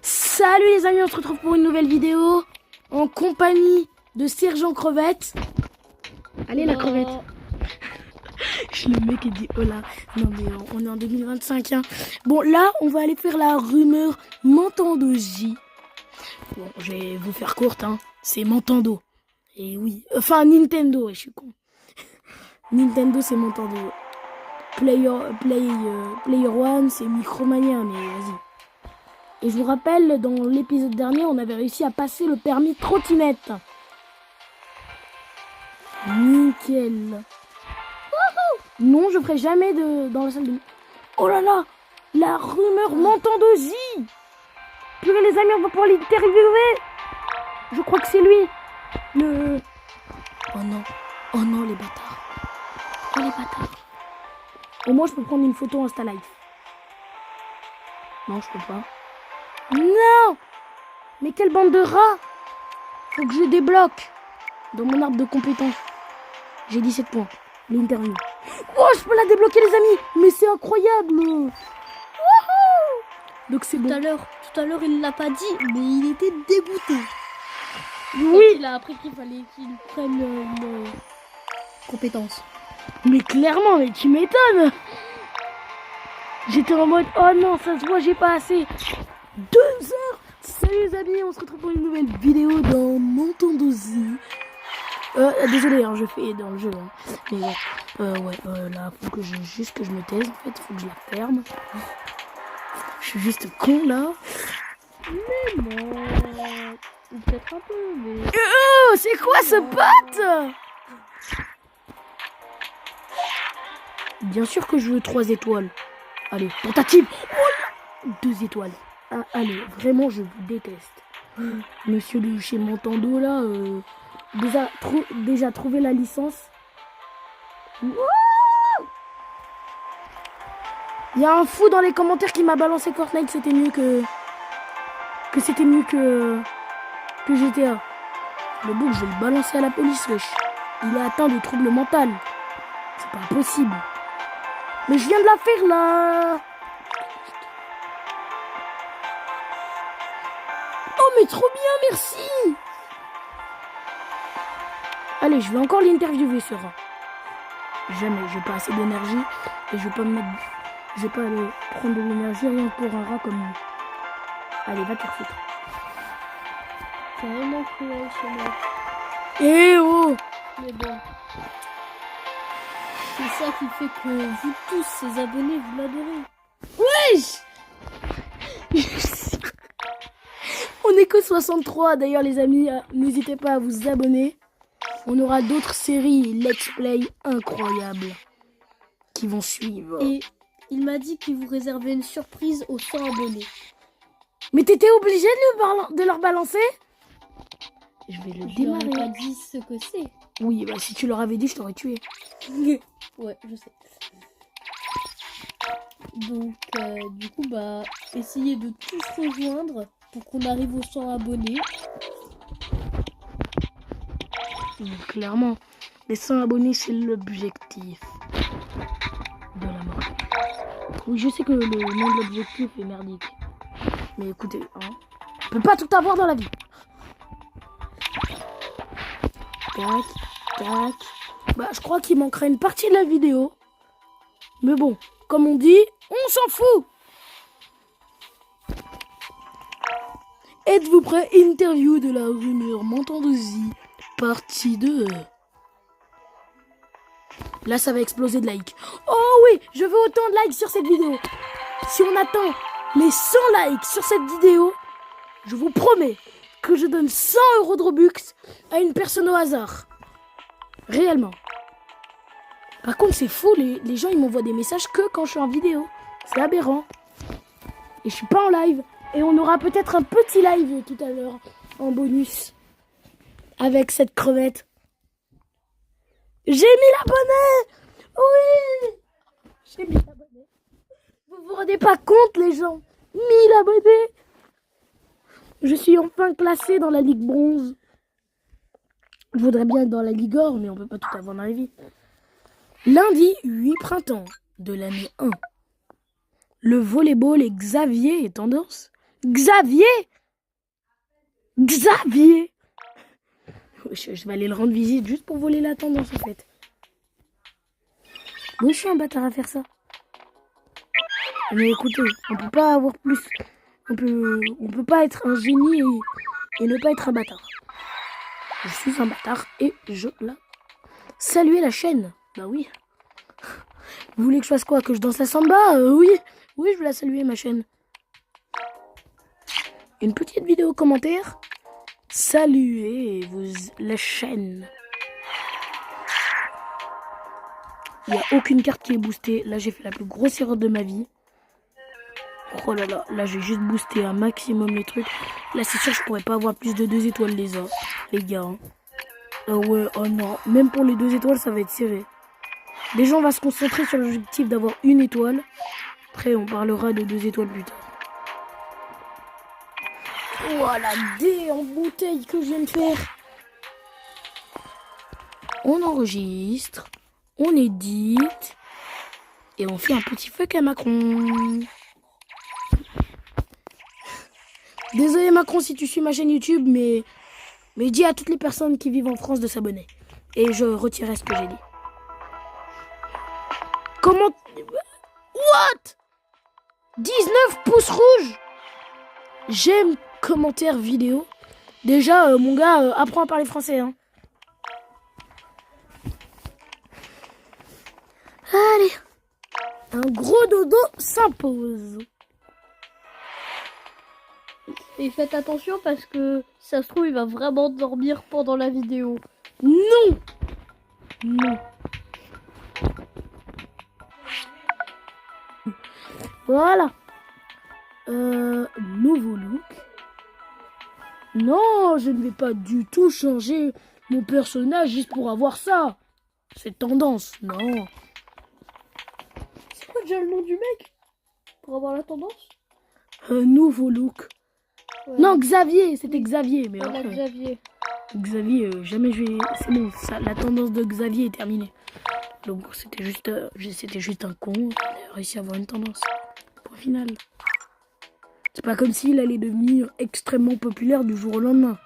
Salut les amis, on se retrouve pour une nouvelle vidéo en compagnie de Sergent Crevette. Allez la crevette. Le mec qui dit oh là. Non mais on est en 2025 hein. Bon là on va aller faire la rumeur Nintendo J. Bon je vais vous faire courte hein. C'est Nintendo. Et oui. Enfin Nintendo, je suis con. Nintendo c'est Nintendo. Player One c'est Micromania mais vas-y. Et je vous rappelle, dans l'épisode dernier, on avait réussi à passer le permis trottinette. Nickel. Non, je ferai jamais dans la salle de... Oh là là, la rumeur Nintendo J. Purée les amis, on va pouvoir l'interviewer. Je crois que c'est lui. Oh non, les bâtards. Oh les bâtards. Au moins, je peux prendre une photo Insta Live. Non, je peux pas. Non! Mais quelle bande de rats! Faut que je débloque dans mon arbre de compétences. J'ai 17 points. L'interview. Oh, je peux la débloquer les amis! Mais c'est incroyable! Wouhou! Donc c'est bon. Tout à l'heure, il l'a pas dit, mais il était dégoûté. Oui! Il a appris qu'il fallait qu'il prenne une compétence. Mais clairement, mais tu m'étonnes! J'étais en mode, oh non, ça se voit, j'ai pas assez. 2 heures. Salut les amis, on se retrouve pour une nouvelle vidéo dans Nintendo Z. Désolé, hein, je fais dans le jeu. Hein. Mais là, faut que je me taise en fait, faut que je la ferme. Je suis juste con là. Mais non, ou peut-être un peu, mais... Oh, c'est quoi ce pote? Bien sûr que je veux 3 étoiles. Allez, tentative. Oh là, 2 étoiles. Ah, allez, vraiment, je vous déteste. Monsieur de chez Nintendo, là, déjà trouvé la licence. Il y a un fou dans les commentaires qui m'a balancé Fortnite, c'était mieux que GTA. Le bouc, je vais le balancer à la police, wesh. Il est atteint de troubles mentaux. C'est pas possible. Mais je viens de la faire, là. Oh mais trop bien, merci. Allez, je vais encore l'interviewer ce rat. Jamais, j'ai pas assez d'énergie et je vais pas aller prendre de l'énergie rien que pour un rat comme lui. Allez, va te faire foutre. C'est vraiment cruel chez moi. Eh oh. Mais bon. C'est ça qui fait que vous tous, ces abonnés, vous l'adorez. Wesh. On est que 63 d'ailleurs les amis, n'hésitez pas à vous abonner. On aura d'autres séries let's play incroyables qui vont suivre. Et il m'a dit qu'il vous réservait une surprise aux 100 abonnés. Mais t'étais obligé de leur balancer? Je vais le démarrer. Je leur ai pas dit ce que c'est. Oui, bah si tu leur avais dit, je t'aurais tué. Ouais, je sais. Donc, du coup, bah, essayez de tous rejoindre pour qu'on arrive aux 100 abonnés. Clairement, les 100 abonnés, c'est l'objectif de la mort. Oui, je sais que le nom de l'objectif est merdique. Mais écoutez, hein, on peut pas tout avoir dans la vie. Tac, tac. Bah, je crois qu'il manquerait une partie de la vidéo. Mais bon, comme on dit, on s'en fout. Êtes-vous prêts? Interview de la rumeur Nintendo Z, partie 2. Là, ça va exploser de likes. Oh oui, je veux autant de likes sur cette vidéo. Si on atteint les 100 likes sur cette vidéo, je vous promets que je donne 100 € de Robux à une personne au hasard. Réellement. Par contre, c'est fou, les gens, ils m'envoient des messages que quand je suis en vidéo. C'est aberrant. Et je suis pas en live. Et on aura peut-être un petit live tout à l'heure en bonus avec cette crevette. J'ai mis l'abonné. Oui. J'ai mis l'abonné. Vous vous rendez pas compte les gens? 1000 abonnés. Je suis enfin classé dans la Ligue Bronze. Je voudrais bien être dans la Ligue Or, mais on peut pas tout avoir dans la vie. Lundi 8 printemps de l'année 1. Le volleyball et Xavier est tendance. Xavier. Xavier. Je vais aller le rendre visite juste pour voler la tendance en fait. Moi je suis un bâtard à faire ça. Mais écoutez, on peut pas avoir plus. On peut pas être un génie et ne pas être un bâtard. Je suis un bâtard et je la... Saluer la chaîne. Bah oui. Vous voulez que je fasse quoi? Que je danse la samba? Oui. Oui, je vais la saluer ma chaîne. Une petite vidéo commentaire. Saluez la chaîne. Il n'y a aucune carte qui est boostée. Là, j'ai fait la plus grosse erreur de ma vie. Oh là là, là, j'ai juste boosté un maximum les trucs. Là, c'est sûr, je pourrais pas avoir plus de 2 étoiles, les gars. Hein. Ouais, oh non. Même pour les 2 étoiles, ça va être serré. Déjà, on va se concentrer sur l'objectif d'avoir 1 étoile. Après, on parlera de 2 étoiles plus tard. Voilà, dé en bouteille que je viens de faire. On enregistre, on édite et on fait un petit fuck à Macron. Désolé Macron si tu suis ma chaîne YouTube, mais dis à toutes les personnes qui vivent en France de s'abonner. Et je retirerai ce que j'ai dit. Comment... What? 19 pouces rouges. J'aime commentaire vidéo. Déjà, mon gars, apprends à parler français. Hein. Allez. Un gros dodo s'impose. Et faites attention parce que ça se trouve, il va vraiment dormir pendant la vidéo. Non. Non. Voilà. Nouveau look. Non, je ne vais pas du tout changer mon personnage juste pour avoir ça. C'est tendance, non. C'est quoi déjà le nom du mec? Pour avoir la tendance? Nouveau look. Ouais. Non, Xavier, c'était Xavier. Mais Voilà, après, Xavier. Xavier, jamais je vais... C'est bon, ça, la tendance de Xavier est terminée. Donc c'était juste un con. Il a réussi à avoir une tendance. Point final. C'est pas comme s'il allait devenir extrêmement populaire du jour au lendemain.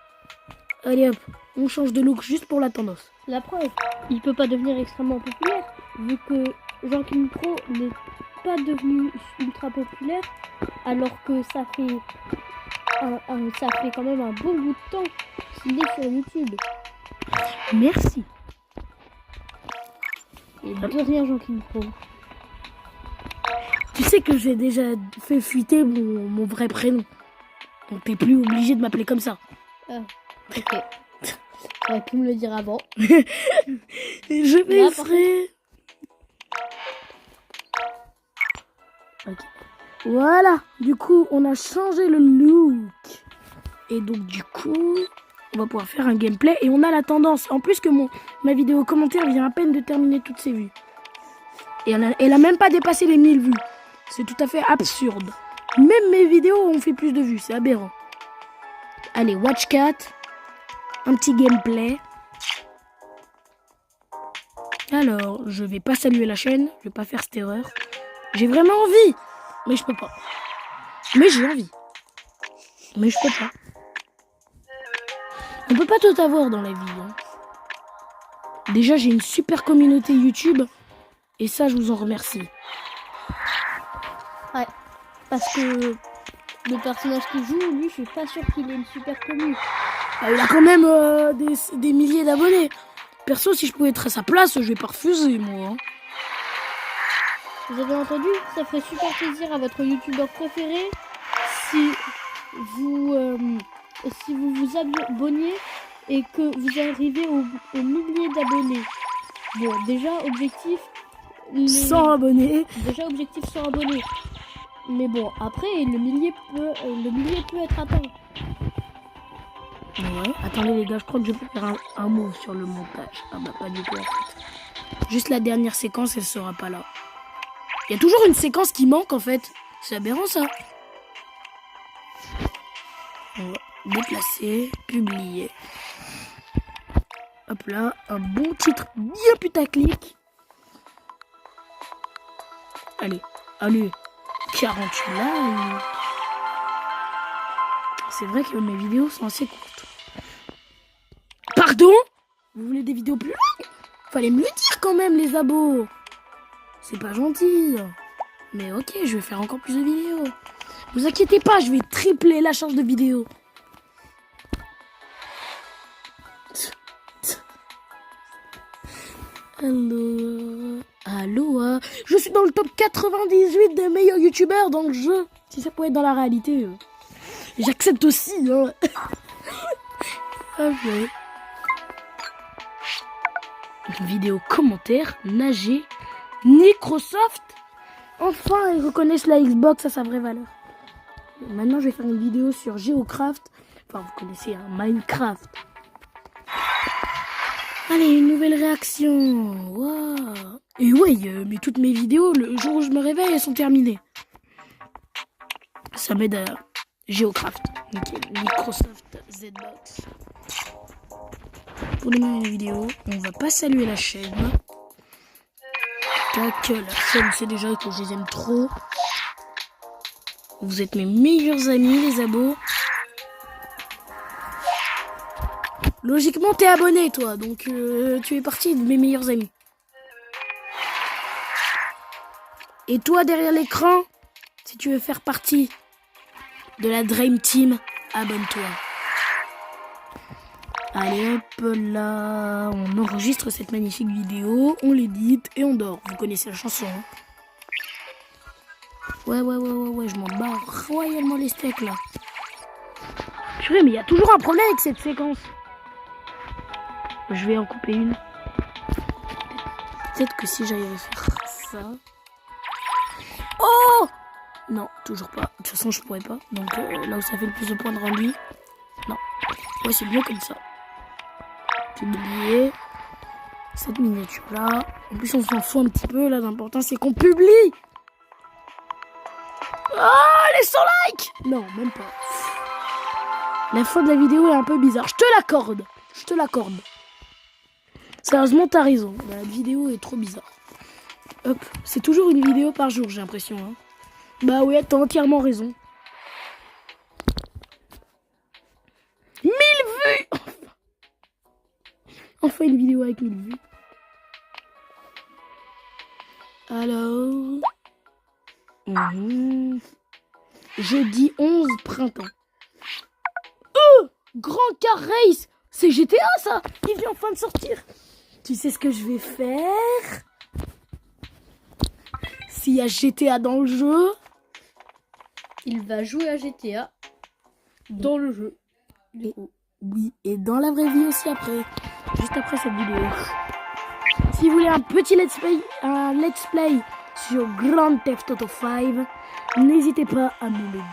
Allez hop, on change de look juste pour la tendance. La preuve, il peut pas devenir extrêmement populaire vu que Jean-Kim Pro n'est pas devenu ultra populaire alors que ça fait quand même un bon bout de temps qu'il est sur YouTube. Merci. Et de rien Jean-Kim Pro. Tu sais que j'ai déjà fait fuiter mon vrai prénom. Donc t'es plus obligé de m'appeler comme ça. Ah, ok. J'aurais pu me le dire avant. Je vais faire... Ok. Voilà. Du coup, on a changé le look. Et donc, du coup, on va pouvoir faire un gameplay. Et on a la tendance. En plus que ma vidéo commentaire vient à peine de terminer toutes ses vues. Et elle a même pas dépassé les 1000 vues. C'est tout à fait absurde. Même mes vidéos ont fait plus de vues. C'est aberrant. Allez, Watch Cat. Un petit gameplay. Alors, je vais pas saluer la chaîne. Je vais pas faire cette erreur. J'ai vraiment envie. Mais je peux pas. Mais j'ai envie. Mais je peux pas. On peut pas tout avoir dans la vie. Hein. Déjà, j'ai une super communauté YouTube. Et ça, je vous en remercie. Ouais. Parce que le personnage qu'il joue, lui, je suis pas sûre qu'il ait une super commune. Ah, il a quand même des milliers d'abonnés. Perso, si je pouvais être à sa place, je vais pas refuser, moi. Hein. Vous avez entendu? Ça ferait super plaisir à votre youtubeur préféré si vous vous abonniez et que vous arrivez au millier d'abonnés. Bon, déjà, objectif... 100 abonnés. Déjà, objectif 100 abonnés. Mais bon, après, le millier peut être atteint. Ouais, attendez les gars, je crois que je peux faire un move sur le montage. Ah bah pas du tout en fait. Juste la dernière séquence, elle sera pas là. Il y a toujours une séquence qui manque en fait. C'est aberrant ça. On va déplacer, publier. Hop là, un bon titre bien putaclic. Allez, allez, 48 là. C'est vrai que mes vidéos sont assez courtes. Pardon? Vous voulez des vidéos plus longues? Fallait me le dire quand même, les abos. C'est pas gentil. Mais ok, je vais faire encore plus de vidéos. Vous inquiétez pas, je vais tripler la charge de vidéos. Allô, je suis dans le top 98 des meilleurs youtubeurs dans le jeu. Si ça pouvait être dans la réalité, j'accepte aussi. Hein. Okay. Vidéo commentaire, nager, Microsoft. Enfin, ils reconnaissent la Xbox à sa vraie valeur. Maintenant, je vais faire une vidéo sur Geocraft. Enfin, vous connaissez Minecraft. Allez, une nouvelle réaction. Wow. Et ouais, mais toutes mes vidéos, le jour où je me réveille, elles sont terminées. Ça m'aide à Geocraft. Okay. Microsoft Zbox. Pour les nouvelles vidéos, on va pas saluer la chaîne. Tac, la chaîne, c'est déjà que je les aime trop. Vous êtes mes meilleurs amis, les abos. Logiquement, t'es abonné, toi, donc tu es partie de mes meilleurs amis. Et toi, derrière l'écran, si tu veux faire partie de la Dream Team, abonne-toi. Allez hop là, on enregistre cette magnifique vidéo, on l'édite et on dort. Vous connaissez la chanson, hein? Ouais, je m'en bats royalement les steaks là. Purée, mais il y a toujours un problème avec cette séquence. Je vais en couper une. Peut-être que si j'allais faire ça. Oh! Non, toujours pas. De toute façon, je pourrais pas. Donc là où ça fait le plus de points de rendu. Non. Ouais, c'est mieux comme ça. Publier cette miniature là. En plus, on s'en fout un petit peu là. L'important, c'est qu'on publie. Ah, les 100 likes! Non, même pas. La fin de la vidéo est un peu bizarre. Je te l'accorde. Je te l'accorde. Sérieusement, t'as raison. La vidéo est trop bizarre. Hop, c'est toujours une vidéo par jour, j'ai l'impression. Hein. Bah ouais, t'as entièrement raison. 1000 vues! Enfin une vidéo avec 1000 vues. Alors... Jeudi 11 printemps. Grand Car Race! C'est GTA ça! Il vient enfin de sortir. Tu sais ce que je vais faire? S'il y a GTA dans le jeu, il va jouer à GTA dans le jeu. Oui, et dans la vraie vie aussi après. Juste après cette vidéo. Si vous voulez un petit let's play sur Grand Theft Auto 5, n'hésitez pas à me le dire.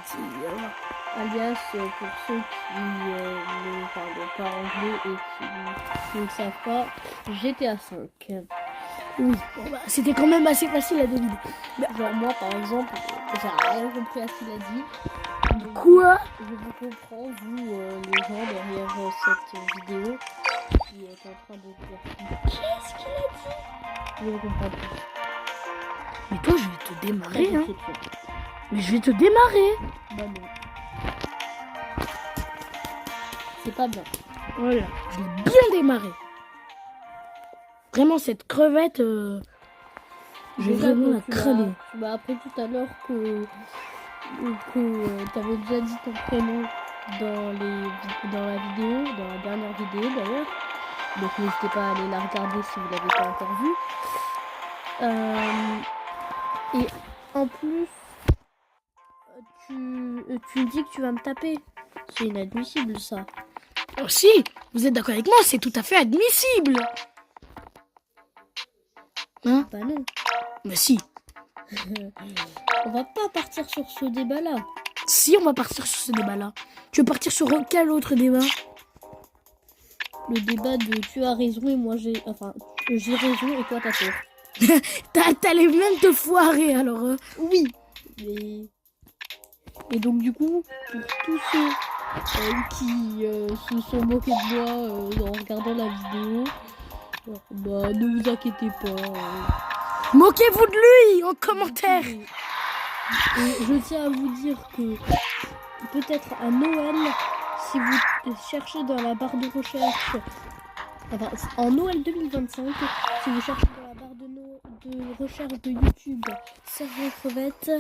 Alias, pour ceux qui ne parlent pas anglais et qui ne savent pas, GTA 5. Oui, bon, bah, c'était quand même assez facile à deviner. Genre moi par exemple, j'ai rien compris à ce qu'il a dit. Quoi? Je vous comprends, vous les gens derrière cette vidéo qui est en train de dire qu'est-ce qu'il a dit? Je ne comprends pas. Mais toi je vais te démarrer hein. Mais je vais te démarrer. Bah non. C'est pas bien. Voilà, je l'ai bien démarré. Vraiment cette crevette, je vais vraiment la cramer. Tu m'as appris tout à l'heure que t'avais déjà dit ton prénom dans la vidéo, dans la dernière vidéo d'ailleurs. Donc n'hésitez pas à aller la regarder si vous l'avez pas encore vue. Et en plus, tu me dis que tu vas me taper. C'est inadmissible ça. Oh si, vous êtes d'accord avec moi, c'est tout à fait admissible. Hein? Bah non. Mais si. On va pas partir sur ce débat-là. Si, on va partir sur ce débat-là. Tu veux partir sur quel autre débat? Le débat de tu as raison et moi j'ai... Enfin, j'ai raison et toi t'as tort. T'allais même te foirer alors. Oui. Et donc du coup, pour tous ceux qui se sont moqués de moi en regardant la vidéo, bah ne vous inquiétez pas. Moquez-vous de lui en commentaire. Et je tiens à vous dire que peut-être à Noël, si vous cherchez dans la barre de recherche, enfin, en Noël 2025, si vous cherchez dans la barre de recherche de YouTube Sergent Crevette,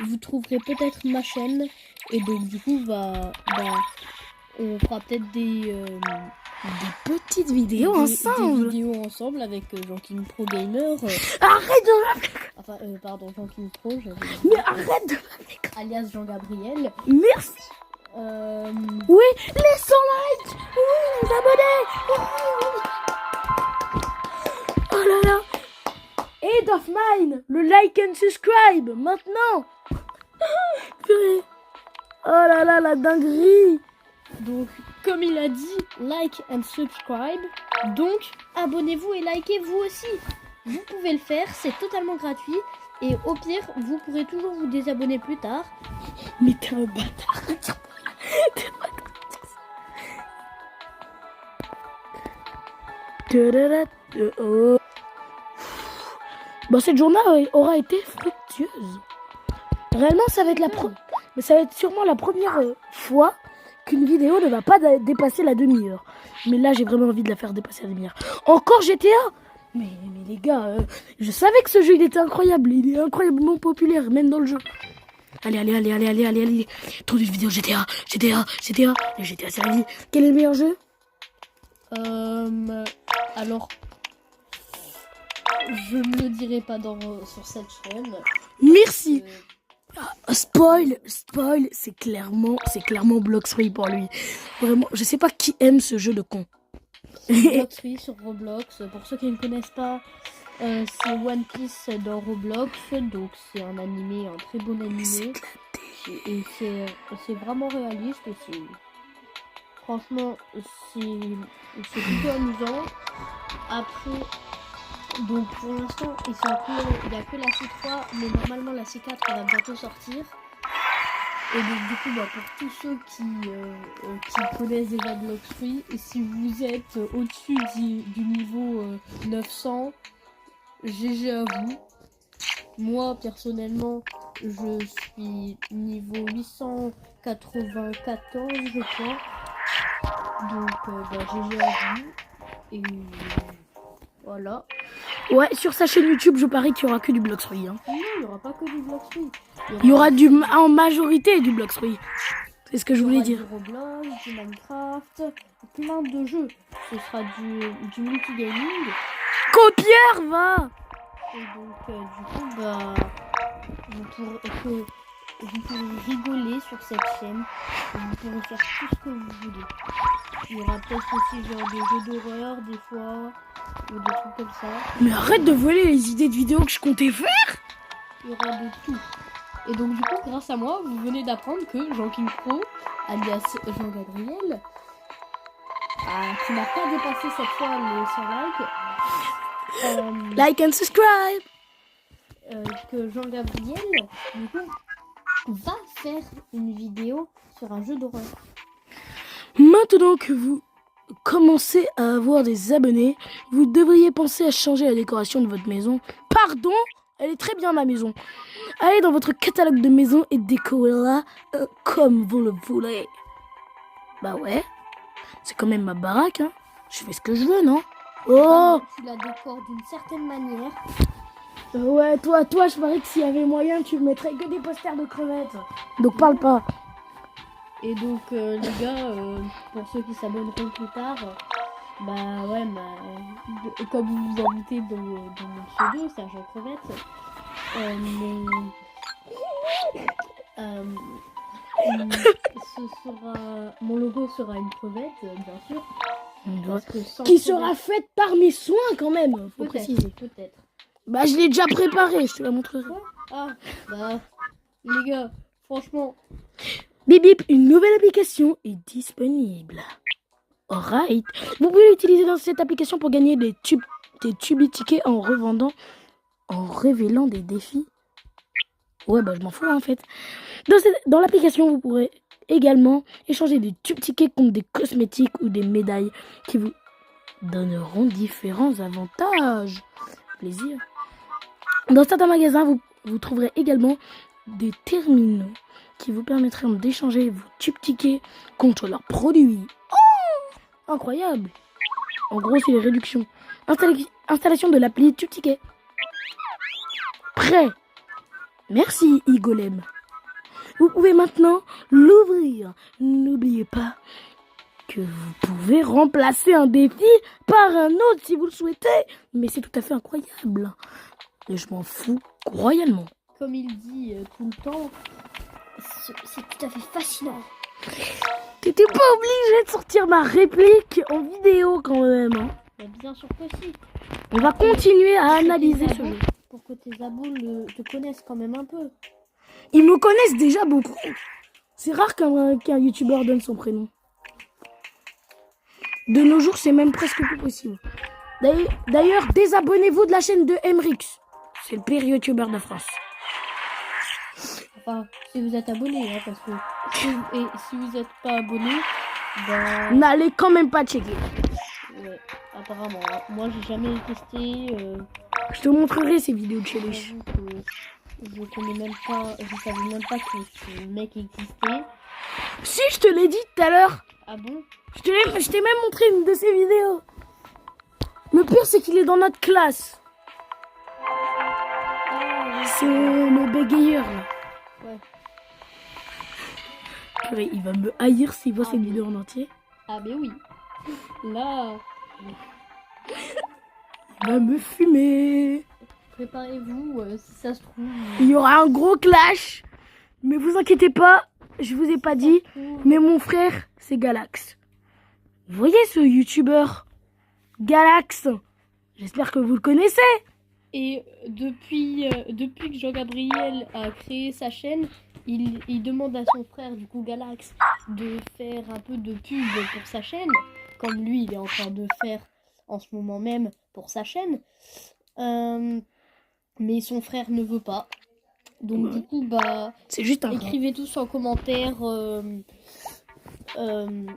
vous trouverez peut-être ma chaîne, et donc du coup, on fera peut-être des petites vidéos ensemble. Des vidéos ensemble avec Jean-King Pro Gamer. Arrête de m'appeler. Enfin, pardon, Jean-King Pro, Mais arrête de m'appeler. Alias Jean-Gabriel. Merci. Oui, les 100 likes. Oui, les abonnés. Oh là là. Head of mine, le like and subscribe, maintenant. Purée. Oh là là, la dinguerie. Donc, comme il a dit, like and subscribe. Donc, abonnez-vous et likez vous aussi. Vous pouvez le faire, c'est totalement gratuit. Et au pire, vous pourrez toujours vous désabonner plus tard. Mais t'es un bâtard. T'es un bâtard. Oh. Bon, cette journée aura été fructueuse. Réellement, ça va être mais ça va être sûrement la première fois qu'une vidéo ne va pas dépasser la demi-heure. Mais là, j'ai vraiment envie de la faire dépasser la demi-heure. Encore GTA. Mais les gars, je savais que ce jeu, il était incroyable. Il est incroyablement populaire, même dans le jeu. Allez. Tournez une vidéo GTA. Et GTA, c'est la vie. Quel est le meilleur jeu? Alors, je ne le dirai pas sur cette chaîne. Merci. Spoil, c'est clairement Blox-Free pour lui. Vraiment, je sais pas qui aime ce jeu de con. Blox-Free sur Roblox, pour ceux qui ne connaissent pas, c'est One Piece dans Roblox, donc c'est un animé, un très bon animé. Et c'est vraiment réaliste, franchement, c'est plutôt amusant. Après, donc pour l'instant, il n'y a que la C3, mais normalement la C4 va bientôt sortir. Et donc du coup, pour tous ceux qui connaissent déjà Blox-Free, et si vous êtes au-dessus du niveau 900, GG à vous. Moi personnellement, je suis niveau 894, je crois. Donc GG à vous. Et voilà. Ouais, sur sa chaîne YouTube, je parie qu'il y aura que du Blox-Free. Hein. Non, il n'y aura pas que du Blox-Free. Il y aura en majorité du Blox-Free. C'est ce que je voulais dire. Du Roblox, du Minecraft, plein de jeux. Ce sera du multigaming. Copieur, va. Et donc, du coup, vous pourrez rigoler sur cette chaîne. Et vous pourrez faire tout ce que vous voulez. Il y aura peut-être aussi genre des jeux d'horreur, des fois, ou des trucs comme ça. Mais arrête de voler les idées de vidéos que je comptais faire. Il y aura de tout. Et donc, du coup, grâce à moi, vous venez d'apprendre que Jean-King Pro, alias Jean-Gabriel, qui n'a pas dépassé cette fois les 100 likes, like and subscribe. Que Jean-Gabriel, du coup, va faire une vidéo sur un jeu d'horreur. Maintenant que vous commencez à avoir des abonnés, vous devriez penser à changer la décoration de votre maison. Pardon, elle est très bien ma maison. Allez dans votre catalogue de maison et décorez-la comme vous le voulez. Bah ouais, c'est quand même ma baraque, hein. Je fais ce que je veux, non? Oh, tu la décores d'une certaine manière. Ouais, toi, je parie que s'il y avait moyen, tu mettrais que des posters de crevettes. Donc parle pas. Et donc, les gars, pour ceux qui s'abonneront plus tard, comme vous habitez dans mon pseudo, Sergent Crevette, mon logo sera une crevette, bien sûr. Qui sera faite par mes soins quand même, faut préciser. Peut-être. Bah je l'ai déjà préparé, je te la montrerai. Les gars, franchement. Bip bip, une nouvelle application est disponible. Alright. Vous pouvez l'utiliser dans cette application pour gagner des tubes tickets en révélant des défis. Ouais, bah je m'en fous en fait. Dans l'application, vous pourrez également échanger des tubes tickets contre des cosmétiques ou des médailles qui vous donneront différents avantages. Plaisir. Dans certains magasins, vous trouverez également des terminaux qui vous permettront d'échanger vos tubes tickets contre leurs produits. Oh, incroyable! En gros, c'est les réductions. Installation de l'appli tube ticket. Prêt. Merci, Igolem. Vous pouvez maintenant l'ouvrir. N'oubliez pas que vous pouvez remplacer un défi par un autre si vous le souhaitez. Mais c'est tout à fait incroyable. Et je m'en fous royalement. Comme il dit tout le temps, c'est tout à fait fascinant. T'étais pas obligé de sortir ma réplique en vidéo quand même. Hein. Mais bien sûr que si. On va continuer à analyser ce jeu. Pour que tes abos te connaissent quand même un peu. Ils me connaissent déjà beaucoup. C'est rare qu'un youtubeur donne son prénom. De nos jours, c'est même presque plus possible. D'ailleurs, désabonnez-vous de la chaîne de Emrix. C'est le pire youtubeur de France. Enfin, si vous êtes abonné, hein, parce que si vous n'êtes pas abonné, ben... N'allez quand même pas checker. Ouais, apparemment. Hein. Moi, j'ai jamais testé. Je te montrerai ces vidéos de Challenge. Je connais même pas, je savais même pas que ce mec existait. Si, je te l'ai dit tout à l'heure. Ah bon? Je t'ai même montré une de ses vidéos. Le pire, c'est qu'il est dans notre classe. C'est le bégayeur, là. Ouais. Purée, il va me haïr s'il voit cette vidéo en entier. Ah mais oui. Là... Il va me fumer. Préparez-vous, si ça se trouve... Il y aura un gros clash. Mais vous inquiétez pas, je vous ai pas dit. Mais mon frère, c'est Galax. Vous voyez ce youtubeur Galax? J'espère que vous le connaissez. Et depuis que Jean-Gabriel a créé sa chaîne, il demande à son frère, du coup Galax, de faire un peu de pub pour sa chaîne, comme lui il est en train de faire en ce moment même pour sa chaîne. Mais son frère ne veut pas. Donc du coup, bah, c'est juste un écrivez tous en commentaire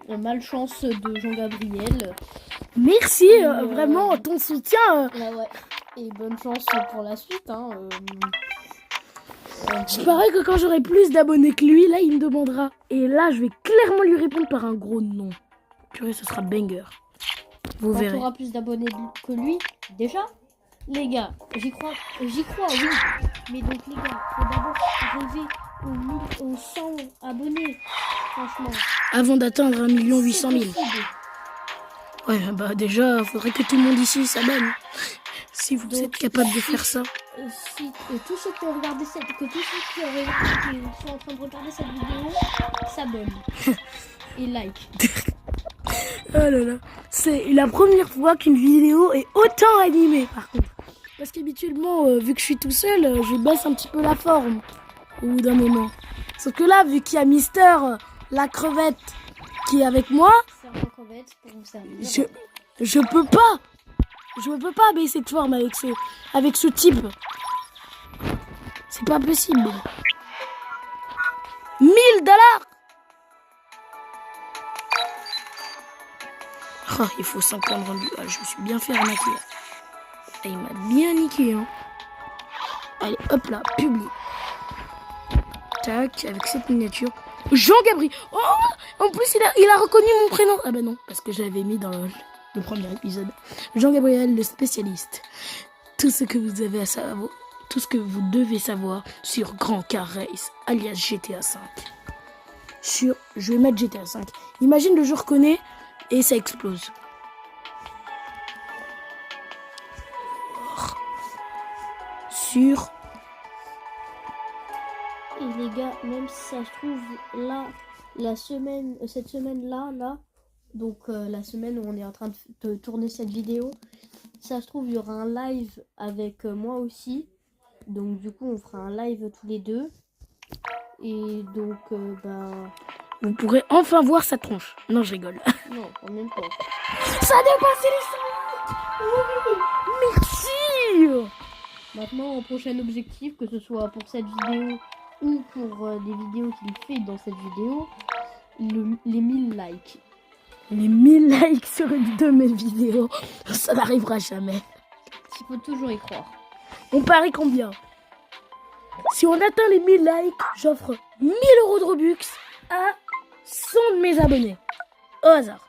malchance de Jean-Gabriel. Merci, vraiment, ton soutien. Ouais. Et bonne chance pour la suite. Hein, Il paraît que quand j'aurai plus d'abonnés que lui, là, il me demandera. Et là, je vais clairement lui répondre par un gros non. Purée, ce sera banger. Vous verrez. Quand tu auras plus d'abonnés que lui, déjà, les gars, j'y crois, oui. Mais donc, les gars, faut d'abord arriver aux 100 abonnés, franchement. Avant d'atteindre 1 800 000. Ouais, bah déjà, il faudrait que tout le monde ici s'abonne. Si vous êtes capable de faire ça. Si tous ceux qui ont regardé qui sont en train de regarder cette vidéo s'abonnent et like. Oh là là. C'est la première fois qu'une vidéo est autant animée par contre. Parce qu'habituellement, vu que je suis tout seul, je baisse un petit peu la forme au bout d'un moment. Sauf que là, vu qu'il y a Mister, la crevette, qui est avec moi, je peux pas. Je ne peux pas baisser de forme avec ce type. C'est pas possible. 1000 $. Oh, il faut 50 rendus. Ah, je me suis bien fait arnaquer. Ah, il m'a bien niqué. Hein. Allez, hop là, publie. Tac, avec cette miniature. Jean-Gabriel. Oh, en plus, il a reconnu mon prénom. Ah bah non, parce que je l'avais mis dans le premier épisode. Jean-Gabriel, le spécialiste. Tout ce que vous avez à savoir, tout ce que vous devez savoir sur Grand Car Race, alias GTA 5. Je vais mettre GTA 5. Imagine le jeu reconnaît et ça explose. Sur. Et les gars, même si ça se trouve là, cette semaine-là, donc la semaine où on est en train de tourner cette vidéo, ça se trouve il y aura un live avec moi aussi. Donc du coup on fera un live tous les deux. Et donc vous pourrez enfin voir sa tronche. Non, je rigole. Non, en même temps. Ça a dépassé les 100 000. Merci. Maintenant, au prochain objectif, que ce soit pour cette vidéo ou pour les vidéos qu'il fait dans cette vidéo, les 1000 likes. Les 1000 likes sur une de mes vidéos, ça n'arrivera jamais. Il faut toujours y croire. On parie combien? Si on atteint les 1000 likes, j'offre 1000 euros de Robux à 100 de mes abonnés. Au hasard.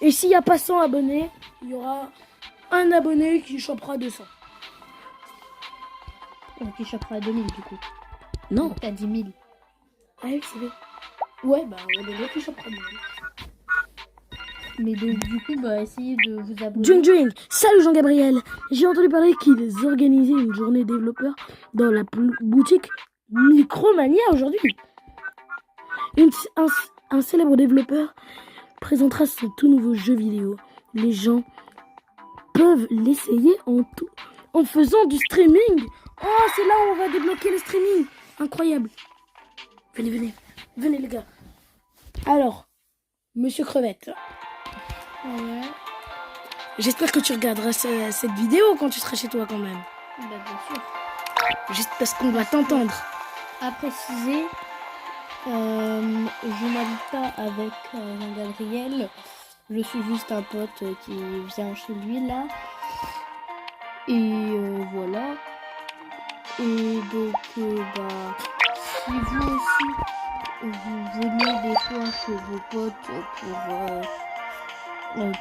Et s'il n'y a pas 100 abonnés, il y aura un abonné qui chopera 200. Qui chopera 2000 du coup. Non. Donc, t'as 10 000. Ah oui, c'est vrai. Ouais, bah, on est qui chopera 2000. Mais donc, du coup, bah, essayez de vous abonner. Jung, salut Jean-Gabriel. J'ai entendu parler qu'ils organisaient une journée développeur dans la boutique Micromania aujourd'hui. Un célèbre développeur présentera son tout nouveau jeu vidéo. Les gens peuvent l'essayer en faisant du streaming. Oh, c'est là où on va débloquer le streaming. Incroyable. Venez les gars. Alors, Monsieur Crevette. Ouais. J'espère que tu regarderas cette vidéo quand tu seras chez toi quand même. Bah, bien sûr. Juste parce qu'on va t'entendre. À préciser, je n'habite pas avec Jean-Gabriel. Je suis juste un pote qui vient chez lui là. Et voilà. Et donc, bah, si vous aussi, vous venez des fois chez vos potes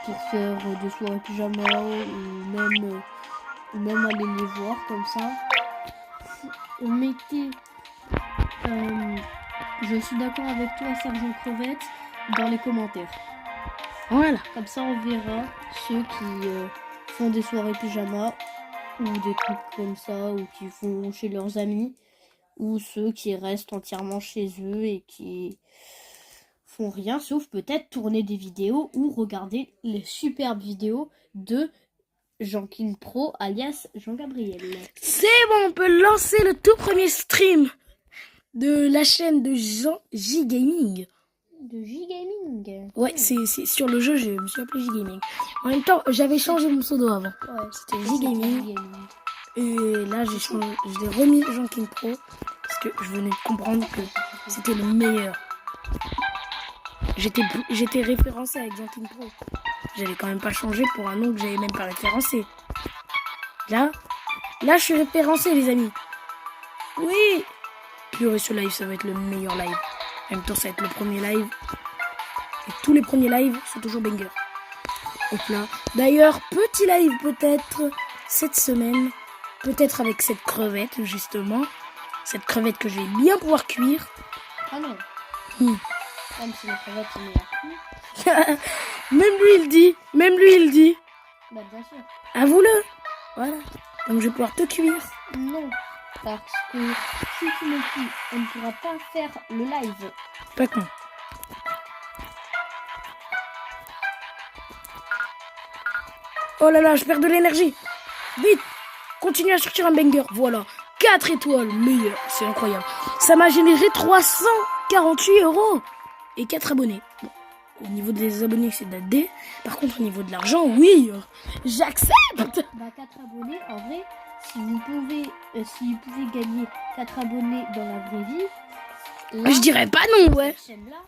pour faire des soirées pyjama ou même aller les voir comme ça, mettez je suis d'accord avec toi Sergent Crevette dans les commentaires. Voilà. Comme ça on verra ceux qui font des soirées pyjama ou des trucs comme ça ou qui font chez leurs amis ou ceux qui restent entièrement chez eux et qui font rien sauf peut-être tourner des vidéos ou regarder les superbes vidéos de Jean-King Pro alias Jean-Gabriel. C'est bon, on peut lancer le tout premier stream de la chaîne de Jean J Gaming. De J-Gaming. Ouais, c'est sur le jeu, je me suis appelé J Gaming. En même temps, j'avais changé mon pseudo avant. Ouais, C'était J Gaming. Et là, je l'ai remis Jean King Pro parce que je venais de comprendre que c'était le meilleur. J'étais référencé avec Jean King Pro. J'allais quand même pas changer pour un nom que j'avais même pas référencé. Là, je suis référencé, les amis. Oui. Purée, ce live, ça va être le meilleur live. En même temps, ça va être le premier live. Et tous les premiers lives sont toujours bangers. Hop là. D'ailleurs, petit live peut-être cette semaine. Peut-être avec cette crevette, justement. Cette crevette que je vais bien pouvoir cuire. Ah non. Même si la crevette est meilleure. Même lui il dit. Bah bien sûr. Avoue-le. Voilà. Donc je vais pouvoir te cuire. Non. Parce que si tu me cuis, on ne pourra pas faire le live. Pas con. Oh là là, je perds de l'énergie. Vite. Continue à sortir un banger. Voilà. 4 étoiles. Meilleur. C'est incroyable. Ça m'a généré 348 €. Et 4 abonnés. Bon. Au niveau des abonnés, c'est de la D. Par contre, au niveau de l'argent, oui. J'accepte. Bah 4 abonnés, en vrai, si vous pouvez gagner 4 abonnés dans la vraie vie, là, Je dirais pas non, ouais. cette chaîne-là,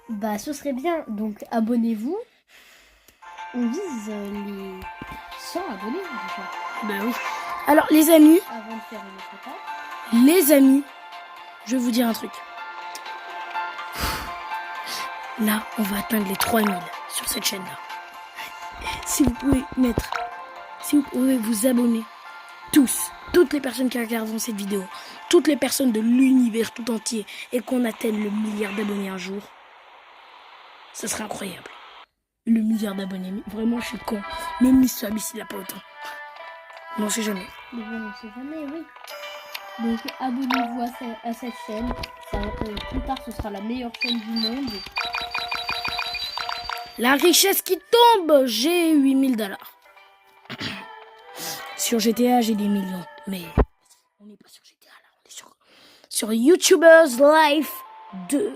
bah ce serait bien. Donc abonnez-vous. On vise les 100 abonnés déjà. Bah oui. Alors, les amis, Avant de faire une autre étape. les amis, je vais vous dire un truc. Là, on va atteindre les 3000 sur cette chaîne-là. Si vous pouvez vous abonner, toutes les personnes qui regarderont cette vidéo, toutes les personnes de l'univers tout entier, et qu'on atteigne le milliard d'abonnés un jour, ça serait incroyable. Le milliard d'abonnés, mais vraiment, je suis con. Même Miss Abyss, il a pas autant. Non, on sait jamais. Mais bon, on sait jamais, oui. Donc abonnez-vous à cette chaîne. Ça, plus tard, ce sera la meilleure chaîne du monde. La richesse qui tombe, j'ai 8000 $. Sur GTA, j'ai des millions. Mais on n'est pas sur GTA là, on est sur YouTubers Life 2.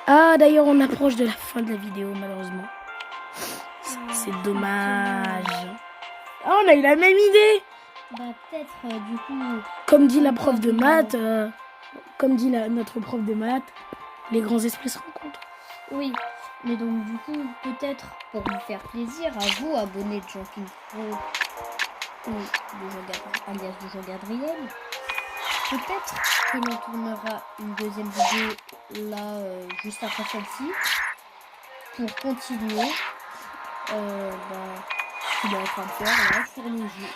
Ah, d'ailleurs, on approche de la fin de la vidéo, malheureusement. C'est dommage. Ah, on a eu la même idée. Bah peut-être du coup. Comme dit la prof de maths, notre prof de maths, les grands esprits se rencontrent. Oui. Mais donc du coup, peut-être pour vous faire plaisir, à vous, abonnez de Jean-King Pro Oui, alias de Jean Gabriel. Peut-être que l'on tournera une deuxième vidéo là, juste après celle-ci, pour continuer ce qu'il est en train de faire là sur le jeu.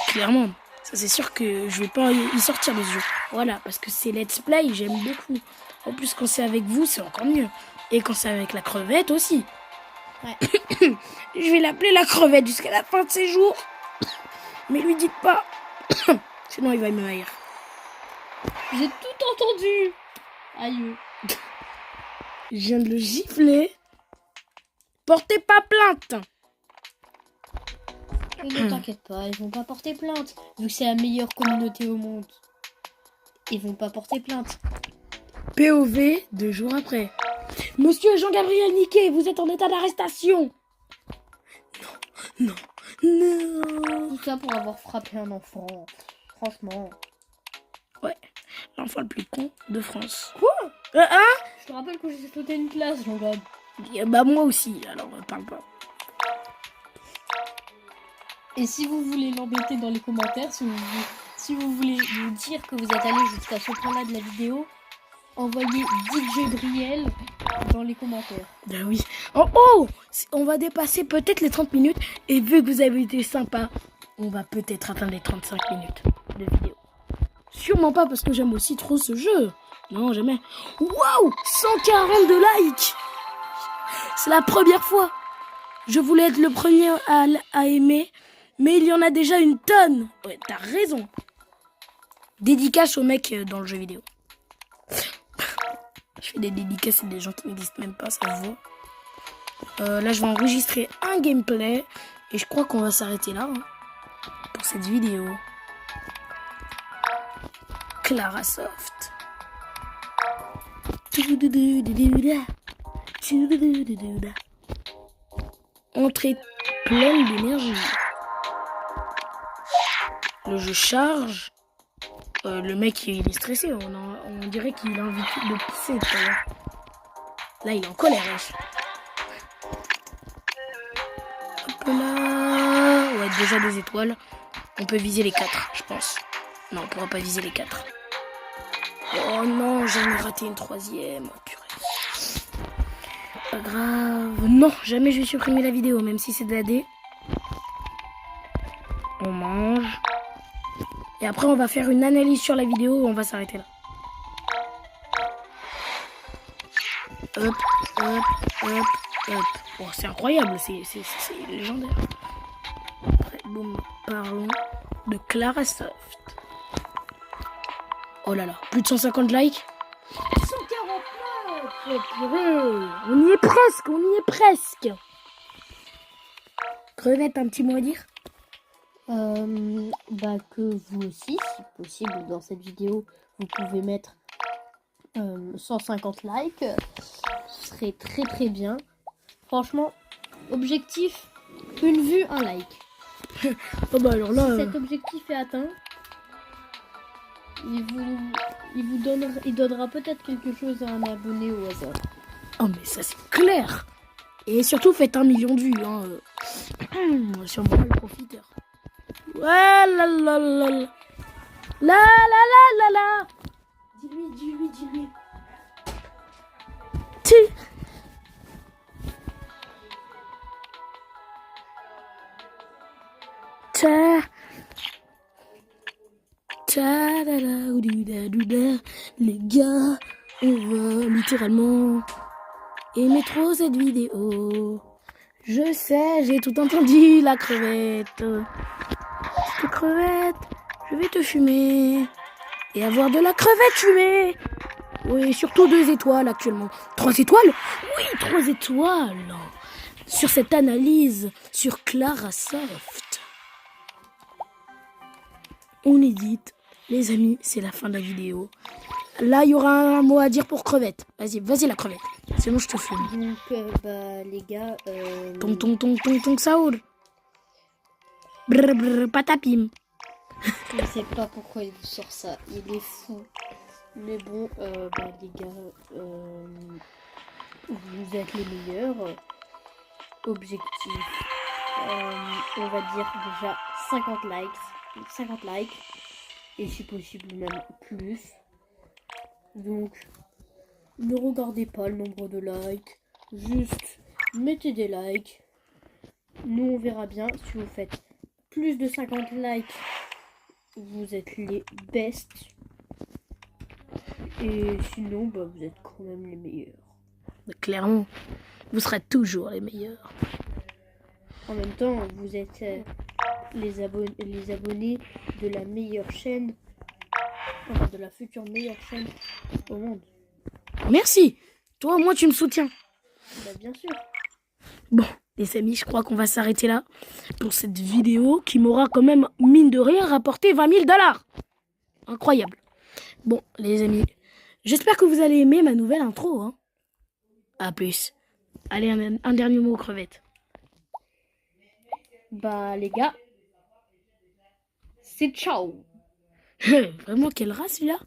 Clairement, ça c'est sûr que je vais pas y sortir de ce jeu. Voilà, parce que c'est let's play, j'aime beaucoup. En plus, quand c'est avec vous, c'est encore mieux. Et quand c'est avec la crevette aussi. Ouais. Je vais l'appeler la crevette jusqu'à la fin de ses jours. Mais lui dites pas. Sinon il va me haïr. J'ai tout entendu. Aïe. Je viens de le gifler. Portez pas plainte. Ne t'inquiète pas, ils vont pas porter plainte. Vu que c'est la meilleure communauté au monde. Ils vont pas porter plainte. POV 2 jours après. Monsieur Jean-Gabriel Niquet, vous êtes en état d'arrestation. Non. Tout ça pour avoir frappé un enfant. Franchement. Ouais, l'enfant le plus con de France. Quoi? Hein? Je te rappelle que j'ai sauté une classe, Jean-Gab. Bah moi aussi, alors parle pas. Et si vous voulez l'embêter dans les commentaires, si vous voulez nous dire que vous êtes allé jusqu'à ce point-là de la vidéo, envoyez DJ Briel dans les commentaires. Ben oui. Oh, on va dépasser peut-être les 30 minutes. Et vu que vous avez été sympa, on va peut-être atteindre les 35 minutes de vidéo. Sûrement pas parce que j'aime aussi trop ce jeu. Non, jamais. Waouh, 142 likes. C'est la première fois. Je voulais être le premier à aimer, mais il y en a déjà une tonne. Ouais, t'as raison. Dédicace aux mecs dans le jeu vidéo. Je fais des dédicaces à des gens qui n'existent même pas, ça se voit. Là, je vais enregistrer un gameplay. Et je crois qu'on va s'arrêter là pour cette vidéo. Clara Soft. Entrée pleine d'énergie. Le jeu charge. Le mec il est stressé. On dirait qu'il a envie de pisser tout à l'heure. Là il est en colère. Wesh. Hop là. Ouais, déjà des étoiles. On peut viser les 4, je pense. Non, on pourra pas viser les 4. Oh non, j'en ai raté une 3e. Oh, purée. Pas grave. Non, jamais je vais supprimer la vidéo, même si c'est de la D. On mange. Et après, on va faire une analyse sur la vidéo. On va s'arrêter là. Hop, hop, hop, hop. Oh, c'est incroyable. C'est légendaire. Après, boum, parlons de Clara Soft. Oh là là, plus de 150 likes. 149. Oh purée, on y est presque, Crevette, un petit mot à dire? Que vous aussi, si possible, dans cette vidéo, vous pouvez mettre 150 likes. Ce serait très très bien. Franchement, objectif, une vue, un like. Oh bah alors là... Si cet objectif est atteint, il donnera peut-être quelque chose à un abonné au hasard. Oh mais ça c'est clair. Et surtout faites 1 million de vues. Sur moi le profiteur. Ouais la la la la. La la la la la. Dis-lui. Tu. Les gars, on va littéralement aimer trop cette vidéo. Je sais, j'ai tout entendu, la crevette. La crevette, je vais te fumer. Et avoir de la crevette fumée. Oui, surtout 2 étoiles actuellement. 3 étoiles? Oui, 3 étoiles. Sur cette analyse sur Clara Soft. On édite. Les amis, c'est la fin de la vidéo. Là, il y aura un mot à dire pour crevette. Vas-y la crevette. Sinon, je te fume. Donc, les gars... Tong Saoul. Brr, patapim. Je ne sais pas pourquoi il vous sort ça. Il est fou. Mais bon, les gars... vous êtes les meilleurs. Objectif on va dire déjà 50 likes. 50 likes. Et si possible même plus. Donc, ne regardez pas le nombre de likes. Juste mettez des likes. Nous, on verra bien. Si vous faites plus de 50 likes, vous êtes les best. Et sinon, bah, vous êtes quand même les meilleurs. Clairement, vous serez toujours les meilleurs. En même temps, vous êtes les abonnés de la meilleure chaîne, enfin, de la future meilleure chaîne au monde. Merci. Toi, au moins, tu me soutiens. Bah, bien sûr. Bon, les amis, je crois qu'on va s'arrêter là pour cette vidéo qui m'aura quand même, mine de rien, rapporté 20 000 $. Incroyable. Bon, les amis, j'espère que vous allez aimer ma nouvelle intro. Hein. À plus. Allez, un dernier mot aux crevettes. Bah, les gars, c'est ciao. Vraiment, quelle race, celui-là?